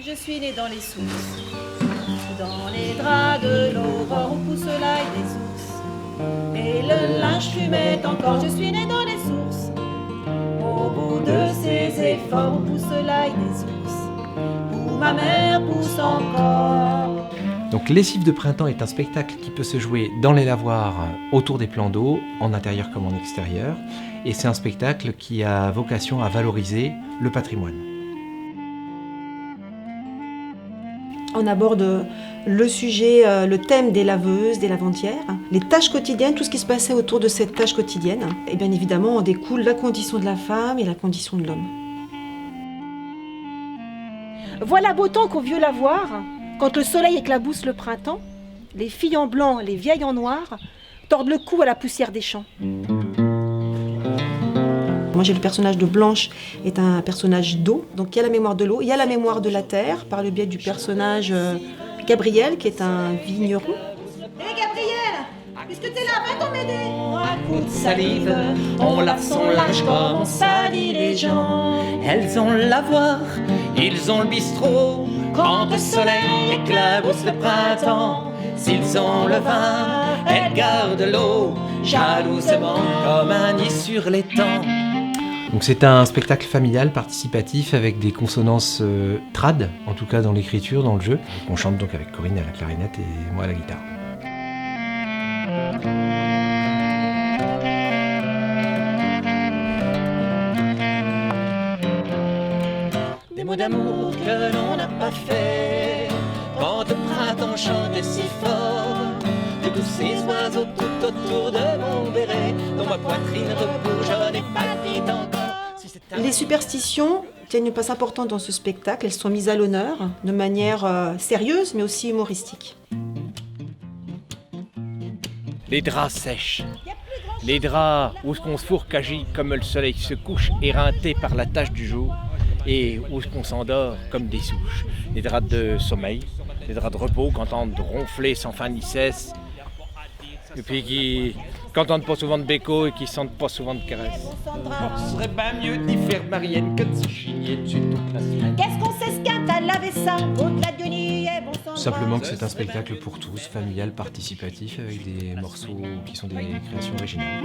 je suis née dans les sources. Dans les draps de l'aurore où pousse l'ail des ours. Et le linge fumait encore, je suis née dans les sources. Au bout de ces efforts où pousse l'ail des ours. Où ma mère pousse encore. Donc Lessive de printemps est un spectacle qui peut se jouer dans les lavoirs, autour des plans d'eau, en intérieur comme en extérieur. Et c'est un spectacle qui a vocation à valoriser le patrimoine. On aborde le sujet, le thème des laveuses, des lavandières, les tâches quotidiennes, tout ce qui se passait autour de cette tâche quotidienne. Et bien évidemment, en découle la condition de la femme et la condition de l'homme. Voilà beau temps qu'au vieux lavoir, quand le soleil éclabousse le printemps, les filles en blanc, les vieilles en noir, tordent le cou à la poussière des champs. Moi j'ai le personnage de Blanche, est un personnage d'eau, donc il y a la mémoire de l'eau, il y a la mémoire de la terre, par le biais du personnage Gabriel, qui est un vigneron. Hé Gabriel, puisque t'es là, va t'en m'aider. À coups de salive, on lave son linge comme on salit les gens. Elles ont le lavoir, ils ont le bistrot. Quand le soleil éclabousse le printemps, s'ils ont le vin, elles gardent l'eau. Jalousement comme un nid sur l'étang. Donc c'est un spectacle familial, participatif, avec des consonances trad, en tout cas dans l'écriture, dans le jeu. On chante donc avec Corinne à la clarinette et moi à la guitare. Des mots d'amour que l'on n'a pas fait. Quand le printemps chantait si fort, de tous ces oiseaux tout autour de mon béret, dont ma poitrine rebourgeonne et palpite encore. Les superstitions tiennent une place importante dans ce spectacle, elles sont mises à l'honneur de manière sérieuse mais aussi humoristique. Les draps sèches, les draps où on se fourque agit comme le soleil se couche, éreinté par la tache du jour, et où on s'endort comme des souches. Les draps de sommeil, les draps de repos qui entendent ronfler sans fin ni cesse, et puis qui n'entendent pas souvent de béco et qui sentent pas souvent de caresses. Ce serait bien mieux d'y faire Marianne que de se chigner dessus toute la semaine. Qu'est-ce qu'on s'esquinte à laver ça? Au-delà de nuit et bon sang. Simplement que c'est un spectacle pour tous, familial, participatif, avec des morceaux qui sont des créations originales.